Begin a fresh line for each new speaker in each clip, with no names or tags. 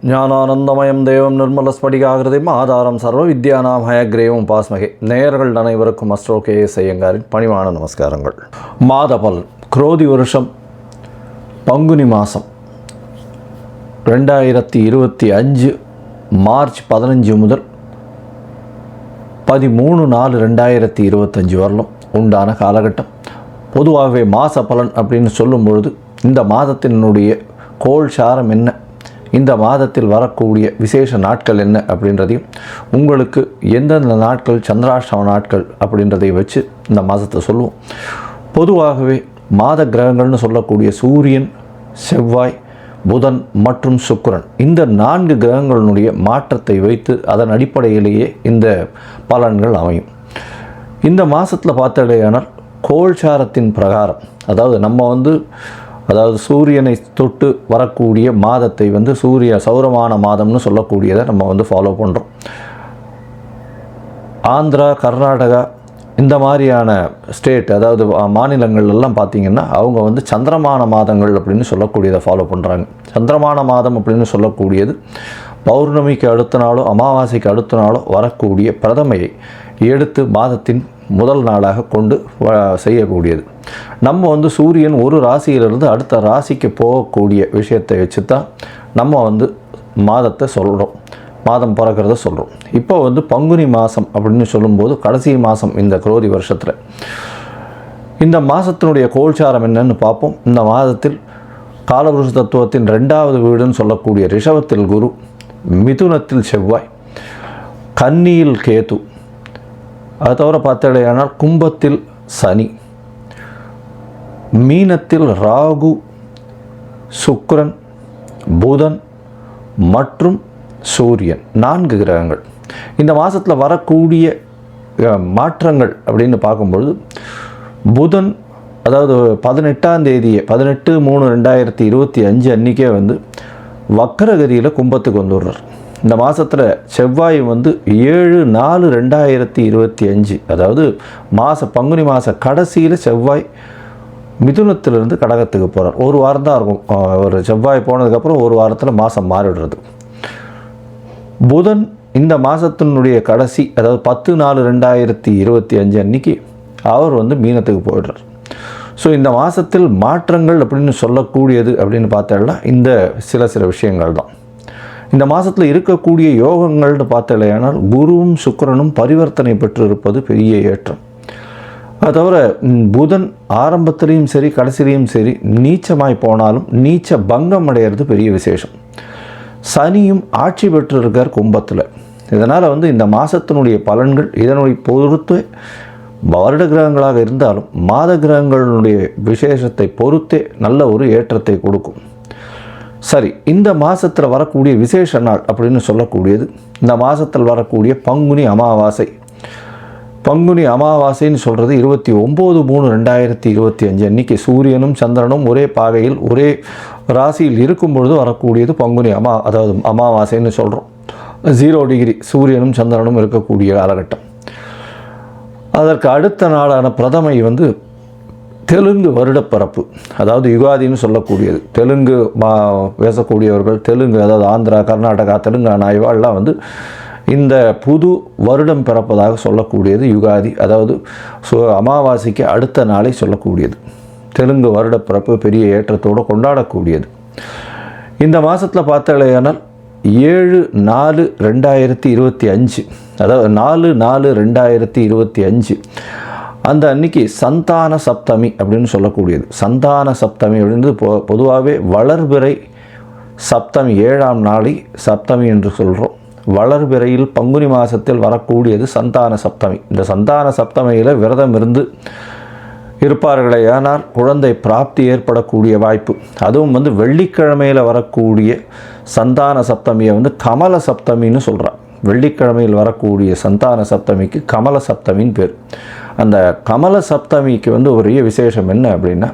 ஞானானந்தமயம் தேவம் நிர்மலஸ்படிகாகிருதிம் ஆதாரம் சர்வ வித்யானாம் ஹயக்ரேவம் பாஸ்மகே. நேயர்கள் அனைவருக்கும் அஸ்ட்ரோ KS ஐயங்காரின் பணிவான நமஸ்காரங்கள். மாதபல் குரோதி வருஷம் பங்குனி மாதம் 2025 மார்ச் 15 முதல் 13/4/2025 வரலும் உண்டான காலகட்டம். பொதுவாகவே மாத பலன் அப்படின்னு சொல்லும் பொழுது இந்த மாதத்தினுடைய கோள் சாரம் என்ன, இந்த மாதத்தில் வரக்கூடிய விசேஷ நாட்கள் என்ன அப்படின்றதையும், உங்களுக்கு எந்தெந்த நாட்கள் சந்திராஷ்டம நாட்கள் அப்படின்றதை வச்சு இந்த மாதத்தை சொல்லுவோம். பொதுவாகவே மாத கிரகங்கள்னு சொல்லக்கூடிய சூரியன், செவ்வாய், புதன் மற்றும் சுக்கிரன், இந்த 4 கிரகங்களுடைய மாற்றத்தை வைத்து அதன் அடிப்படையிலேயே இந்த பலன்கள் அமையும். இந்த மாதத்தில் பார்த்தடையானால் கோள்சாரத்தின் பிரகாரம், அதாவது சூரியனை தொட்டு வரக்கூடிய மாதத்தை சௌரமான மாதம்னு சொல்லக்கூடியதை நம்ம ஃபாலோ பண்ணுறோம். ஆந்திரா, கர்நாடகா இந்த மாதிரியான ஸ்டேட், அதாவது மாநிலங்கள்லாம் பார்த்திங்கன்னா அவங்க சந்திரமான மாதங்கள் அப்படின்னு சொல்லக்கூடியதை ஃபாலோ பண்ணுறாங்க. சந்திரமான மாதம் அப்படின்னு சொல்லக்கூடியது பௌர்ணமிக்கு அடுத்த நாளோ அமாவாசைக்கு அடுத்த நாளோ வரக்கூடிய பிரதமையை எடுத்து மாதத்தின் முதல் நாளாக கொண்டு செய்யக்கூடியது. நம்ம சூரியன் ஒரு ராசியிலிருந்து அடுத்த ராசிக்கு போகக்கூடிய விஷயத்தை வச்சு தான் நம்ம மாதத்தை சொல்கிறோம், மாதம் பிறக்கிறத சொல்கிறோம். இப்போ பங்குனி மாதம் அப்படின்னு சொல்லும்போது கடைசி மாதம் இந்த குரோதி வருஷத்தில். இந்த மாதத்தினுடைய கோள்சாரம் என்னன்னு பார்ப்போம். இந்த மாதத்தில் காலபுருஷ தத்துவத்தின் 2வது வீடுன்னு சொல்லக்கூடிய ரிஷபத்தில் குரு, மிதுனத்தில் செவ்வாய், கன்னியில் கேது, அது தவிர பார்த்தடையானால் கும்பத்தில் சனி, மீனத்தில் ராகு, சுக்கிரன், புதன் மற்றும் சூரியன், 4 கிரகங்கள். இந்த மாதத்தில் வரக்கூடிய மாற்றங்கள் அப்படின்னு பார்க்கும்பொழுது புதன், அதாவது 18ஆம் தேதி 18/3/2025 அன்றைக்கே வக்கரகதியில் கும்பத்துக்கு வந்துடுறார். இந்த மாதத்தில் செவ்வாய் 7/4/2025, அதாவது பங்குனி மாத கடைசியில் செவ்வாய் மிதுனத்திலிருந்து கடகத்துக்கு போகிறார். ஒரு வாரம் தான் இருக்கும். ஒரு செவ்வாய் போனதுக்கப்புறம் ஒரு வாரத்தில் மாதம் மாறிடுறது. புதன் இந்த மாதத்தினுடைய கடைசி, அதாவது 10/4/2025 அன்றைக்கி அவர் மீனத்துக்கு போயிடுறார். ஸோ இந்த மாதத்தில் மாற்றங்கள் அப்படின்னு சொல்லக்கூடியது அப்படின்னு பார்த்தோம்னா இந்த சில விஷயங்கள் தான். இந்த மாதத்தில் இருக்கக்கூடிய யோகங்கள்னு பார்த்தலையானால் குருவும் சுக்கிரனும் பரிவர்த்தனை பெற்று இருப்பது பெரிய ஏற்றம். அது தவிர புதன் ஆரம்பத்திலையும் சரி கடைசிலையும் சரி நீச்சமாய் போனாலும் நீச்ச பங்கம் அடைகிறது பெரிய விசேஷம். சனியும் ஆட்சி பெற்று இருக்கார் கும்பத்தில். இதனால் இந்த மாதத்தினுடைய பலன்கள் இதனுடைய பொறுத்து வருட கிரகங்களாக இருந்தாலும் மாத கிரகங்களுடைய விசேஷத்தை பொறுத்தே நல்ல ஒரு ஏற்றத்தை கொடுக்கும். சரி, இந்த மாதத்தில் வரக்கூடிய விசேஷ நாள் அப்படின்னு சொல்லக்கூடியது இந்த மாதத்தில் வரக்கூடிய பங்குனி அமாவாசை. பங்குனி அமாவாசைன்னு சொல்கிறது 29/3/2025 அன்றைக்கி சூரியனும் சந்திரனும் ஒரே பாகையில் ஒரே ராசியில் இருக்கும் பொழுது வரக்கூடியது பங்குனி அதாவது அமாவாசைன்னு சொல்கிறோம். 0 டிகிரி சூரியனும் சந்திரனும் இருக்கக்கூடிய காலகட்டம். அதற்கு அடுத்த நாளான பிரதமை தெலுங்கு வருடப்பிறப்பு, அதாவது யுகாதின்னு சொல்லக்கூடியது. தெலுங்கு பேசக்கூடியவர்கள், தெலுங்கு அதாவது ஆந்திரா, கர்நாடகா, தெலுங்கானா இவாள்லாம் இந்த புது வருடம் பிறப்பதாக சொல்லக்கூடியது யுகாதி, அதாவது அமாவாசைக்கு அடுத்த நாளை சொல்லக்கூடியது. தெலுங்கு வருடப்பிறப்பு பெரிய ஏற்றத்தோடு கொண்டாடக்கூடியது. இந்த மாதத்தில் பார்த்தாலேயானால் 7/4/2025, அதாவது 4/4/2025 அந்த அன்னைக்கு சந்தான சப்தமி அப்படின்னு சொல்லக்கூடியது. சந்தான சப்தமி அப்படின்றது பொதுவாகவே வளர்பிறை சப்தமி, 7ஆம் நாளை சப்தமி என்று சொல்கிறோம். வளர்பிறையில் பங்குனி மாதத்தில் வரக்கூடியது சந்தான சப்தமி. இந்த சந்தான சப்தமியில் விரதம் இருந்து இருப்பார்களே ஆனால் குழந்தை பிராப்தி ஏற்படக்கூடிய வாய்ப்பு. அதுவும் வெள்ளிக்கிழமையில் வரக்கூடிய சந்தான சப்தமியை கமல சப்தமின்னு சொல்கிறார். வெள்ளிக்கிழமையில் வரக்கூடிய சந்தான சப்தமிக்கு கமல சப்தமின்னு பேர். அந்த கமல சப்தமிக்கு ஒரே விசேஷம் என்ன அப்படின்னா,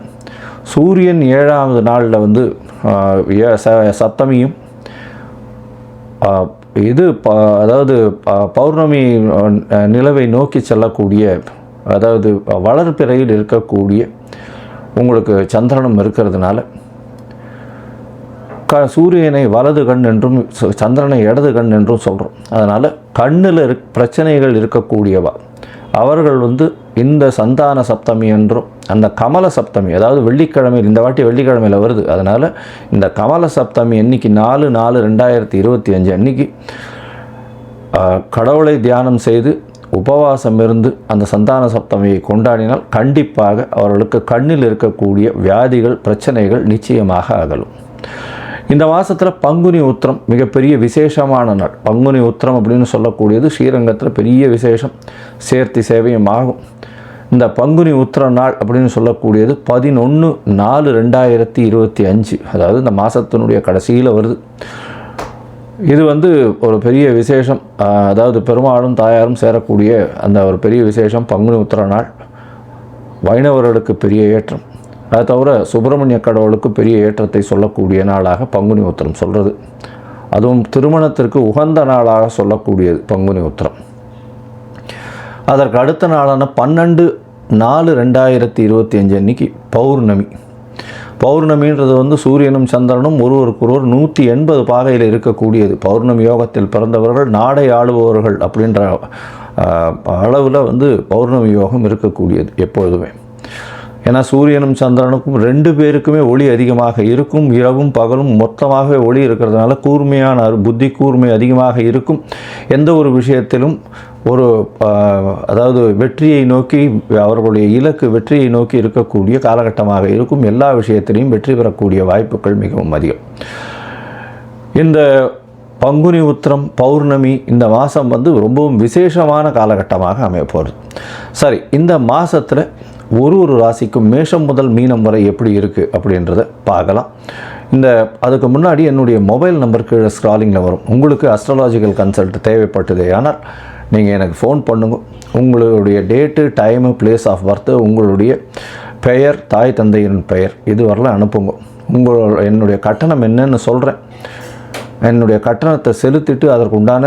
சூரியன் 7ஆவது நாளில் சப்தமியும் அதாவது பௌர்ணமி நிலவை நோக்கி செல்லக்கூடிய, அதாவது வளர்பிறையில் இருக்கக்கூடிய உங்களுக்கு சந்திரனும் இருக்கிறதுனால சூரியனை வலது கண் என்றும் சந்திரனை இடது கண் என்றும் சொல்கிறோம். அதனால் கண்ணில் பிரச்சனைகள் இருக்கக்கூடியவா அவர்கள் இந்த சந்தான சப்தமி என்றும் அந்த கமல சப்தமி, அதாவது வெள்ளிக்கிழமையில், இந்த வாட்டி வெள்ளிக்கிழமையில் வருது. அதனால் இந்த கமல சப்தமி அன்னைக்கு 4/4/2025 அன்னைக்கு கடவுளை தியானம் செய்து உபவாசம் இருந்து அந்த சந்தான சப்தமியை கொண்டாடினால் கண்டிப்பாக அவர்களுக்கு கண்ணில் இருக்கக்கூடிய வியாதிகள் பிரச்சனைகள் நிச்சயமாக அகலும். இந்த மாதத்தில் பங்குனி உத்திரம் மிகப்பெரிய விசேஷமான நாள். பங்குனி உத்திரம் அப்படின்னு சொல்லக்கூடியது ஸ்ரீரங்கத்தில் பெரிய விசேஷம், சேர்த்தி சேவையும் ஆகும். இந்த பங்குனி உத்திர நாள் அப்படின்னு சொல்லக்கூடியது 11/4/2025, அதாவது இந்த மாதத்தினுடைய கடைசியில் வருது. இது ஒரு பெரிய விசேஷம், அதாவது பெருமாளும் தாயாரும் சேரக்கூடிய அந்த ஒரு பெரிய விசேஷம் பங்குனி உத்திர நாள். வைணவர்களுக்கு பெரிய ஏற்றம், அதை தவிர சுப்பிரமணிய கடவுளுக்கு பெரிய ஏற்றத்தை சொல்லக்கூடிய நாளாக பங்குனி உத்திரம் சொல்கிறது. அதுவும் திருமணத்திற்கு உகந்த நாளாக சொல்லக்கூடியது பங்குனி உத்திரம். அதற்கு அடுத்த நாளான 12/4/2025 அன்னைக்கு பௌர்ணமி. பௌர்ணமின்றது சூரியனும் சந்திரனும் ஒருவருக்கொருவர் 180 பாகையில் இருக்கக்கூடியது. பௌர்ணமி யோகத்தில் பிறந்தவர்கள் நாடை ஆளுபவர்கள் அப்படின்ற அளவில் பௌர்ணமி யோகம் இருக்கக்கூடியது எப்பொழுதுமே. ஏன்னா சூரியனும் சந்திரனுக்கும் 2 பேருக்குமே ஒளி அதிகமாக இருக்கும். இரவும் பகலும் மொத்தமாகவே ஒளி இருக்கிறதுனால கூர்மையான புத்தி கூர்மை அதிகமாக இருக்கும். எந்த ஒரு விஷயத்திலும் அதாவது வெற்றியை நோக்கி, அவர்களுடைய இலக்கு வெற்றியை நோக்கி இருக்கக்கூடிய காலகட்டமாக இருக்கும். எல்லா விஷயத்திலையும் வெற்றி பெறக்கூடிய வாய்ப்புகள் மிகவும் அதிகம். இந்த பங்குனி உத்திரம் பௌர்ணமி இந்த மாதம் ரொம்பவும் விசேஷமான காலகட்டமாக அமையப்போகுது. சரி, இந்த மாதத்தில் ஒரு ராசிக்கும் மேஷம் முதல் மீனம் வரை எப்படி இருக்குது அப்படின்றத பார்க்கலாம். அதுக்கு முன்னாடி என்னுடைய மொபைல் நம்பர் கீழே ஸ்க்ராலிங்கில் வரும். உங்களுக்கு அஸ்ட்ராலாஜிக்கல் கன்சல்ட் தேவைப்பட்டதே ஆனால் நீங்கள் எனக்கு ஃபோன் பண்ணுங்க. உங்களுடைய date, time, place of birth, உங்களுடைய பெயர், தாய் தந்தையின் பெயர் இது வரலாம் அனுப்புங்க. என்னுடைய கட்டணம் என்னன்னு சொல்கிறேன். என்னுடைய கட்டணத்தை செலுத்திட்டு அதற்கு உண்டான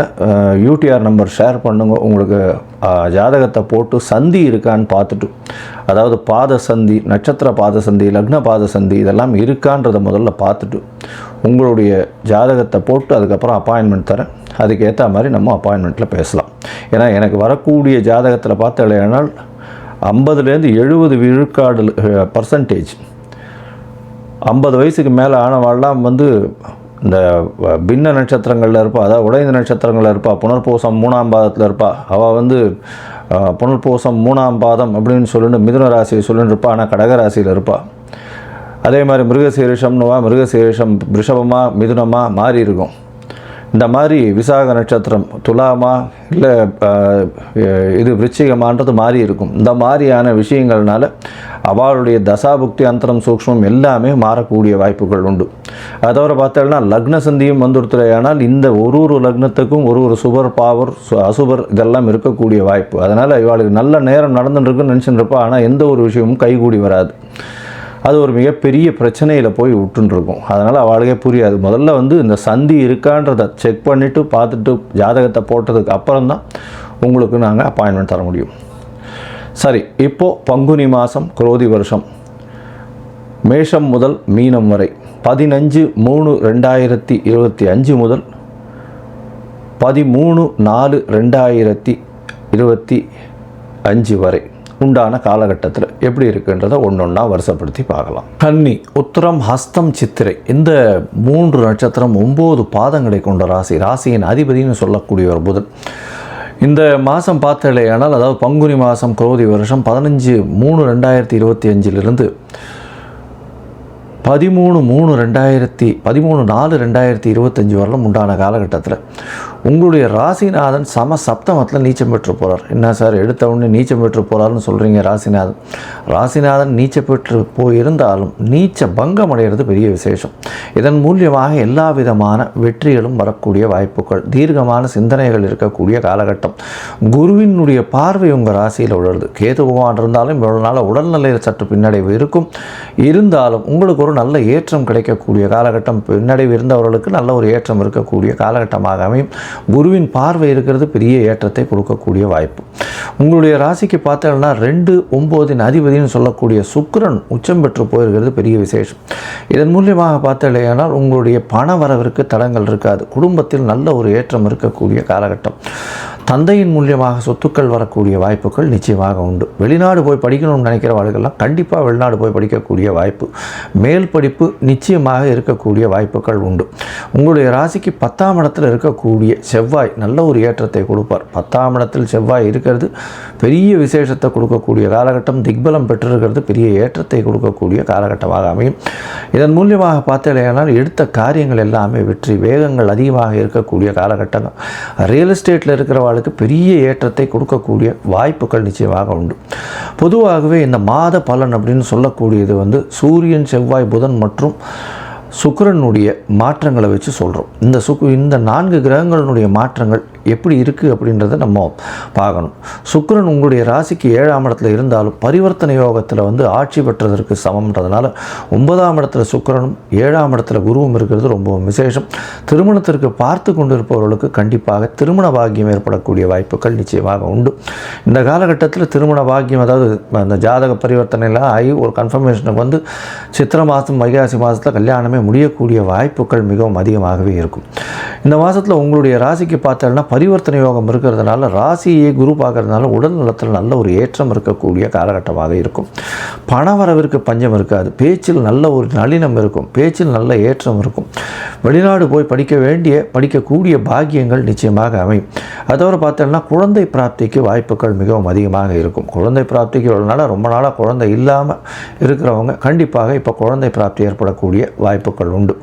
யூடிஆர் நம்பர் ஷேர் பண்ணுங்க. உங்களுக்கு ஜாதகத்தை போட்டு சந்தி இருக்கான்னு பார்த்துட்டு, அதாவது பாத சந்தி, நட்சத்திர பாத சந்தி, லக்ன பாத சந்தி இதெல்லாம் இருக்கான்றதை முதல்ல பார்த்துட்டு உங்களுடைய ஜாதகத்தை போட்டு அதுக்கப்புறம் அப்பாயின்மெண்ட் தரேன். அதுக்கேற்ற மாதிரி நம்ம அப்பாயின்மெண்ட்டில் பேசலாம். ஏன்னா எனக்கு வரக்கூடிய ஜாதகத்தில் பார்த்தாலேனால் 50-70 விழுக்காடு பர்சன்டேஜ் 50 வயசுக்கு மேலே ஆனவாள்லாம் இந்த பின்ன நட்சத்திரங்களில் இருப்பா, அதாவது உடைந்த நட்சத்திரங்களில் இருப்பா, புனர்பூசம் 3ஆம் பாதத்தில் இருப்பா. அவள் புனர்பூசம் 3ஆம் பாதம் அப்படின்னு சொல்லிட்டு மிதுன ராசியை சொல்லிட்டு இருப்பா, ஆனால் கடகராசியில் இருப்பாள். அதே மாதிரி மிருகசீரிஷம்னுவா, மிருகசீரிஷம் ரிஷபமாக மிதுனமாக மாறி இருக்கும். இந்த மாதிரி விசாக நட்சத்திரம் துலாமா இல்லை இது விருச்சிகமான்றது மாறி இருக்கும். இந்த மாதிரியான விஷயங்கள்னால அவளுடைய தசாபுக்தி அந்தரம் சூக்ஷ்மம் எல்லாமே மாறக்கூடிய வாய்ப்புகள் உண்டு. அதை தவிர பார்த்தோம்னா லக்ன சந்தியும் வந்துடுத்துறையானால் இந்த ஒரு லக்னத்துக்கும் ஒரு சுபர் பாவர் அசுபர் இதெல்லாம் இருக்கக்கூடிய வாய்ப்பு. அதனால் இவளுக்கு நல்ல நேரம் நடந்துட்டுருக்குன்னு நினச்சிட்டு இருப்பா, ஆனால் எந்த ஒரு விஷயமும் கைகூடி வராது. அது ஒரு மிகப்பெரிய பிரச்சனையில் போய் விட்டுருக்கும். அதனால் அவளுக்கே புரியாது. முதல்ல இந்த சந்தி இருக்கான்றதை செக் பண்ணிவிட்டு பார்த்துட்டு ஜாதகத்தை போட்டதுக்கு அப்புறம்தான் உங்களுக்கு நாங்கள் அப்பாயின்மெண்ட் தர முடியும். சரி, இப்போது பங்குனி மாதம் குரோதி வருஷம் மேஷம் முதல் மீனம் வரை 15/3/2025 முதல் 13/4/2025 வரை உண்டான காலகட்டத்தில் எப்படி இருக்குன்றதை ஒன்றொன்னா வருஷப்படுத்தி பார்க்கலாம். கன்னி, உத்திரம், ஹஸ்தம், சித்திரை இந்த 3 நட்சத்திரம் 9 பாதங்களை கொண்ட ராசி. ராசியின் அதிபதினு சொல்லக்கூடிய ஒரு புதன். இந்த மாதம் பார்த்தாலேயானால், அதாவது பங்குனி மாதம் குரோதி வருஷம் 15/3/2025 13/4/2025 வரலும் உண்டான காலகட்டத்தில் உங்களுடைய ராசிநாதன் சப்தமத்தில் நீச்சம் பெற்று போகிறார். என்ன சார் எடுத்தவுடனே நீச்சம் பெற்று போகிறார்னு சொல்கிறீங்க? ராசிநாதன் நீச்சம் பெற்று போயிருந்தாலும் நீச்ச பங்கம் அடைகிறது பெரிய விசேஷம். இதன் மூலியமாக எல்லா விதமான வெற்றிகளும் வரக்கூடிய வாய்ப்புகள், தீர்க்கமான சிந்தனைகள் இருக்கக்கூடிய காலகட்டம். குருவினுடைய பார்வை உங்கள் ராசியில் உழருது. கேது பகவான் இருந்தாலும் இவ்வளவு நாள் உடல்நிலையில் சற்று பின்னடைவு இருக்கும். இருந்தாலும் உங்களுக்கு ஒரு நல்ல ஏற்றம் கிடைக்கக்கூடிய காலகட்டம், பின்னடைவு இருந்தவர்களுக்கு நல்ல ஒரு ஏற்றம் இருக்கக்கூடிய காலகட்டமாக அமையும். குருவின் பார்வை இருக்கிறது பெரிய ஏற்றத்தை கொடுக்கக்கூடிய வாய்ப்பு. உங்களுடைய ராசிக்கு பார்த்தீங்கன்னா 2-9 அதிபதினு சொல்லக்கூடிய சுக்கிரன் உச்சம் பெற்று போயிருக்கிறது பெரிய விசேஷம். இதன் மூலியமாக பார்த்தீங்கன்னா உங்களுடைய பண வரவிற்கு தடங்கள் இருக்காது. குடும்பத்தில் நல்ல ஒரு ஏற்றம் இருக்கக்கூடிய காலகட்டம். தந்தையின் மூலியமாக சொத்துக்கள் வரக்கூடிய வாய்ப்புகள் நிச்சயமாக உண்டு. வெளிநாடு போய் படிக்கணும்னு நினைக்கிறவர்களுக்கெல்லாம் கண்டிப்பாக வெளிநாடு போய் படிக்கக்கூடிய வாய்ப்பு, மேல் படிப்பு நிச்சயமாக இருக்கக்கூடிய வாய்ப்புகள் உண்டு. உங்களுடைய ராசிக்கு 10ஆம் இடத்தில் இருக்கக்கூடிய செவ்வாய் நல்ல ஒரு ஏற்றத்தை கொடுப்பார். 10ஆம் இடத்தில் செவ்வாய் இருக்கிறது பெரிய விசேஷத்தை கொடுக்கக்கூடிய காலகட்டம். திக்பலம் பெற்றிருக்கிறது பெரிய ஏற்றத்தை கொடுக்கக்கூடிய காலகட்டமாக அமையும். இதன் மூலியமாக பார்த்தீங்கன்னா எடுத்த காரியங்கள் எல்லாமே வெற்றி, வேகங்கள் அதிகமாக இருக்கக்கூடிய காலகட்டங்கள். ரியல் எஸ்டேட்டில் இருக்கிறவர்களுக்கு பெரிய ஏற்றத்தை கொடுக்கக்கூடிய வாய்ப்புகள் நிச்சயமாக உண்டு. பொதுவாகவே இந்த மாத பலன் அப்படின்னு சொல்லக்கூடியது சூரியன், செவ்வாய், புதன் மற்றும் சுக்கிரனுடைய மாற்றங்களை வச்சு சொல்கிறோம். இந்த 4 கிரகங்களுடைய மாற்றங்கள் எப்படி இருக்குது அப்படின்றத நம்ம பார்க்கணும். சுக்கிரன் உங்களுடைய ராசிக்கு 7ஆம் இடத்துல இருந்தாலும் பரிவர்த்தனை யோகத்தில் ஆட்சி பெற்றதற்கு சமம்ன்றதுனால 9ஆம் இடத்துல சுக்கிரனும் 7ஆம் இடத்துல குருவும் இருக்கிறது ரொம்ப விசேஷம். திருமணத்திற்கு பார்த்து கொண்டு இருப்பவர்களுக்கு கண்டிப்பாக திருமண பாக்கியம் ஏற்படக்கூடிய வாய்ப்புகள் நிச்சயமாக உண்டு. இந்த காலகட்டத்தில் திருமண பாக்கியம், அதாவது அந்த ஜாதக பரிவர்த்தனைலாம் ஆகி ஒரு கன்ஃபர்மேஷனுக்கு சித்திரை மாதம், வைகாசி மாதத்தில் கல்யாணமே முடியக்கூடிய வாய்ப்புகள் மிகவும் அதிகமாகவே இருக்கும். இந்த மாதத்தில் உங்களுடைய ராசிக்கு பார்த்தோன்னா பரிவர்த்தனை யோகம் இருக்கிறதுனால, ராசியை குரு பார்க்கறதுனால உடல் நலத்தில் நல்ல ஒரு ஏற்றம் இருக்கக்கூடிய காலகட்டமாக இருக்கும். பண வரவிற்கு பஞ்சம் இருக்காது. பேச்சில் நல்ல ஒரு நளினம் இருக்கும். பேச்சில் நல்ல ஏற்றம் இருக்கும். வெளிநாடு போய் படிக்கக்கூடிய பாக்கியங்கள் நிச்சயமாக அமையும். அதோடு பார்த்தோன்னா குழந்தை பிராப்திக்கு வாய்ப்புகள் மிகவும் அதிகமாக இருக்கும். குழந்தை பிராப்திக்கு ரொம்ப நாளாக குழந்தை இல்லாமல் இருக்கிறவங்க கண்டிப்பாக இப்போ குழந்தை பிராப்தி ஏற்படக்கூடிய வாய்ப்புகள் உண்டு.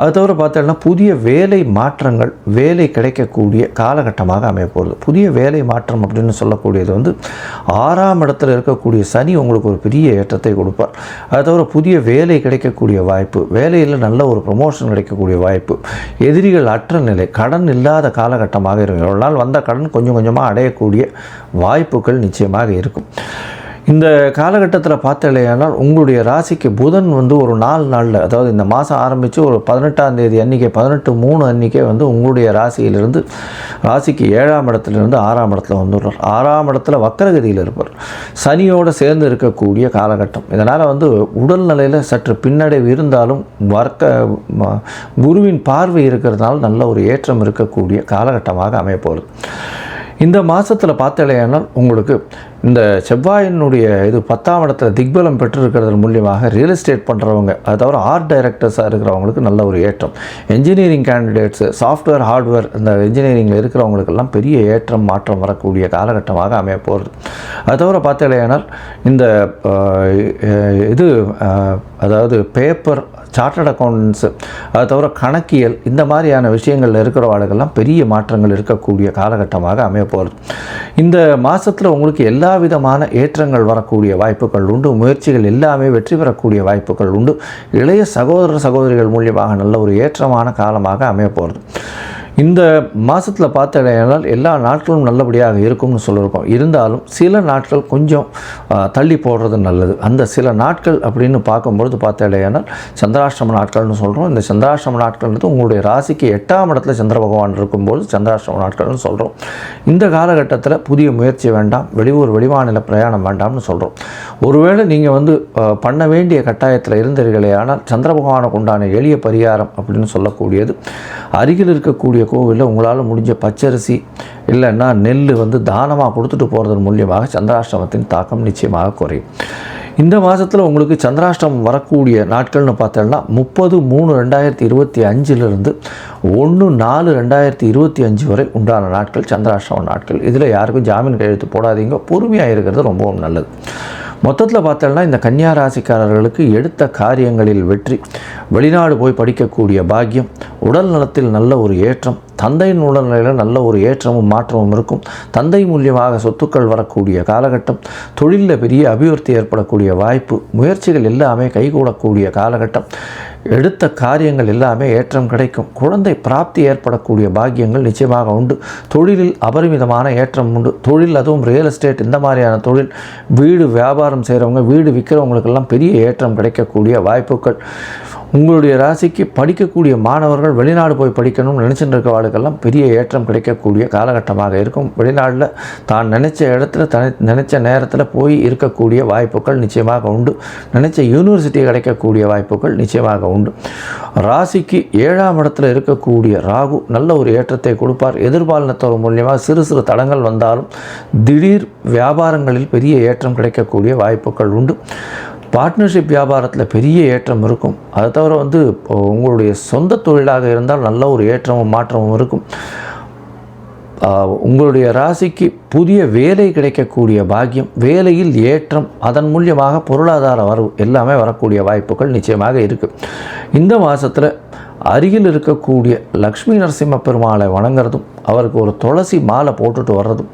அது தவிர பார்த்தோன்னா புதிய வேலை மாற்றங்கள், வேலை கிடைக்கக்கூடிய காலகட்டமாக அமையப்போகுது. புதிய வேலை மாற்றம் அப்படின்னு சொல்லக்கூடியது 6ஆம் இடத்துல இருக்கக்கூடிய சனி உங்களுக்கு ஒரு பெரிய ஏற்றத்தை கொடுப்பார். அது தவிர புதிய வேலை கிடைக்கக்கூடிய வாய்ப்பு, வேலையில் நல்ல ஒரு ப்ரமோஷன் கிடைக்கக்கூடிய வாய்ப்பு, எதிரிகள் அற்ற நிலை, கடன் இல்லாத காலகட்டமாக இருக்கும். எவ்வளோ நாள் வந்த கடன் கொஞ்சம் கொஞ்சமாக அடையக்கூடிய வாய்ப்புகள் நிச்சயமாக இருக்கும். இந்த காலகட்டத்தில் பார்த்தலையானால் உங்களுடைய ராசிக்கு புதன் ஒரு 4 நாளில், அதாவது இந்த மாதம் ஆரம்பித்து ஒரு 18ஆம் தேதி அன்றைக்கே 18/3 அன்றைக்கே உங்களுடைய ராசியிலிருந்து ராசிக்கு 7ஆம் இடத்துலேருந்து 6ஆம் இடத்துல வந்துடுறார். 6ஆம் இடத்துல வக்கரகதியில் இருப்பார். சனியோடு சேர்ந்து இருக்கக்கூடிய காலகட்டம். இதனால் உடல்நிலையில் சற்று பின்னடைவு இருந்தாலும் குருவின் பார்வை இருக்கிறதுனால நல்ல ஒரு ஏற்றம் இருக்கக்கூடிய காலகட்டமாக அமையப்போகுது. இந்த மாதத்தில் பார்த்தலையானால் உங்களுக்கு இந்த செவ்வாயினுடைய 10ஆம் இடத்துல திக்பலம் பெற்றிருக்கிறது மூலியமாக ரியல் எஸ்டேட் பண்ணுறவங்க, அது தவிர ஆர்ட் டைரக்டர்ஸாக இருக்கிறவங்களுக்கு நல்ல ஒரு ஏற்றம். என்ஜினியரிங் கேண்டிடேட்ஸு, சாஃப்ட்வேர், ஹார்ட்வேர், இந்த இன்ஜினியரிங்கில் இருக்கிறவங்களுக்கெல்லாம் பெரிய ஏற்றம் மாற்றம் வரக்கூடிய காலகட்டமாக அமைய போகிறது. அது தவிர பார்த்தலையானால் இந்த அதாவது பேப்பர், சார்ட்டர்ட் அக்கௌண்டன்ஸு, அது தவிர கணக்கியல், இந்த மாதிரியான விஷயங்களில் இருக்கிறவர்களுக்கெல்லாம் பெரிய மாற்றங்கள் இருக்கக்கூடிய காலகட்டமாக அமைய போகிறது. இந்த மாதத்தில் உங்களுக்கு எல்லா விதமான ஏற்றங்கள் வரக்கூடிய வாய்ப்புகள் உண்டு. முயற்சிகள் எல்லாமே வெற்றி பெறக்கூடிய வாய்ப்புகள் உண்டு. இளைய சகோதரிகள் மூலியமாக நல்ல ஒரு ஏற்றமான காலமாக அமைய போகிறது. இந்த மாதத்தில் பார்த்தீங்கன்னா எல்லா நாட்களும் நல்லபடியாக இருக்கும்னு சொல்லியிருக்கோம். இருந்தாலும் சில நாட்கள் கொஞ்சம் தள்ளி போடுறது நல்லது. அந்த சில நாட்கள் அப்படின்னு பார்க்கும்பொழுது பார்த்தீங்கன்னா சந்திராஷ்டம நாட்கள்னு சொல்கிறோம். இந்த சந்திராஷ்டம நாட்கள்ன்றது உங்களுடைய ராசிக்கு 8ஆம் இடத்துல சந்திர பகவான் இருக்கும்போது சந்திராஷ்டம நாட்கள்னு சொல்கிறோம். இந்த காலகட்டத்தில் புதிய முயற்சி வேண்டாம், வெளிமாநில பிரயாணம் வேண்டாம்னு சொல்கிறோம். ஒருவேளை நீங்கள் பண்ண வேண்டிய கட்டாயத்தில் இருந்தீர்களே, ஆனால் சந்திர பகவானுக்கு உண்டான எளிய பரிகாரம் அப்படின்னு சொல்லக்கூடியது, அருகில் இருக்கக்கூடிய கோவிலில் உங்களால் முடிஞ்ச பச்சரிசி இல்லைன்னா நெல் தானமாக கொடுத்துட்டு போகிறதன் மூலியமாக சந்திராஷ்டமத்தின் தாக்கம் நிச்சயமாக குறையும். இந்த மாதத்தில் உங்களுக்கு சந்திராஷ்டமம் வரக்கூடிய நாட்கள்னு பார்த்தோம்னா 30/3/2025 1/4/2025 வரை உண்டான நாட்கள் சந்திராஷ்டம நாட்கள். இதில் யாருக்கும் ஜாமீன் கையெழுத்து போடாதீங்க, பொறுமையாக இருக்கிறது ரொம்பவும் நல்லது. மொத்தத்தில் பார்த்தோம்னா இந்த கன்னியா ராசிக்காரர்களுக்கு எடுத்த காரியங்களில் வெற்றி, வெளிநாடு போய் படிக்கக்கூடிய பாக்கியம், உடல் நலத்தில் நல்ல ஒரு ஏற்றம், தந்தையின் உடல்நிலையில் நல்ல ஒரு ஏற்றமும் மாற்றமும் இருக்கும். தந்தை மூலியமாக சொத்துக்கள் வரக்கூடிய காலகட்டம், தொழிலில் பெரிய அபிவிருத்தி ஏற்படக்கூடிய வாய்ப்பு, முயற்சிகள் எல்லாமே கைகூடக்கூடிய காலகட்டம். எடுத்த காரியங்கள் எல்லாமே ஏற்றம் கிடைக்கும். குழந்தை பிராப்தி ஏற்படக்கூடிய பாக்கியங்கள் நிச்சயமாக உண்டு. தொழிலில் அபரிமிதமான ஏற்றம் உண்டு. தொழில், அதுவும் ரியல் எஸ்டேட் இந்த மாதிரியான தொழில், வீடு வியாபாரம் செய்கிறவங்க, வீடு விற்கிறவங்களுக்கெல்லாம் பெரிய ஏற்றம் கிடைக்கக்கூடிய வாய்ப்புகள். உங்களுடைய ராசிக்கு படிக்கக்கூடிய மாணவர்கள் வெளிநாடு போய் படிக்கணும்னு நினச்சிட்டு இருக்கவாளுக்கெல்லாம் பெரிய ஏற்றம் கிடைக்கக்கூடிய காலகட்டமாக இருக்கும். வெளிநாட்டில் தான் நினச்ச இடத்துல நினச்ச நேரத்தில் போய் இருக்கக்கூடிய வாய்ப்புகள் நிச்சயமாக உண்டு. நினச்ச யூனிவர்சிட்டி கிடைக்கக்கூடிய வாய்ப்புகள் நிச்சயமாக உண்டு. ராசிக்கு 7ஆம் இடத்துல இருக்கக்கூடிய ராகு நல்ல ஒரு ஏற்றத்தை கொடுப்பார். எதிர்பாலினத்தோர் மூலியமாக சிறு சிறு தடங்கள் வந்தாலும் திடீர் வியாபாரங்களில் பெரிய ஏற்றம் கிடைக்கக்கூடிய வாய்ப்புகள் உண்டு. பார்ட்னர்ஷிப் வியாபாரத்தில் பெரிய ஏற்றம் இருக்கும். அதை தவிர உங்களுடைய சொந்த தொழிலாக இருந்தால் நல்ல ஒரு ஏற்றமும் மாற்றமும் இருக்கும். உங்களுடைய ராசிக்கு புதிய வேலை கிடைக்கக்கூடிய பாக்கியம், வேலையில் ஏற்றம், அதன் மூலியமாக பொருளாதார வரவு எல்லாமே வரக்கூடிய வாய்ப்புகள் நிச்சயமாக இருக்குது. இந்த மாதத்தில் அருகில் இருக்கக்கூடிய லக்ஷ்மி நரசிம்ம பெருமாளை வணங்குறதும், அவருக்கு ஒரு துளசி மாலை போட்டுட்டு வர்றதும்,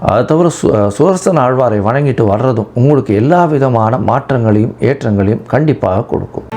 அதை தவிர சுதர்சன ஆழ்வாரை வணங்கிட்டு வர்றதும் உங்களுக்கு எல்லா விதமான மாற்றங்களையும் ஏற்றங்களையும் கண்டிப்பாக கொடுக்கும்.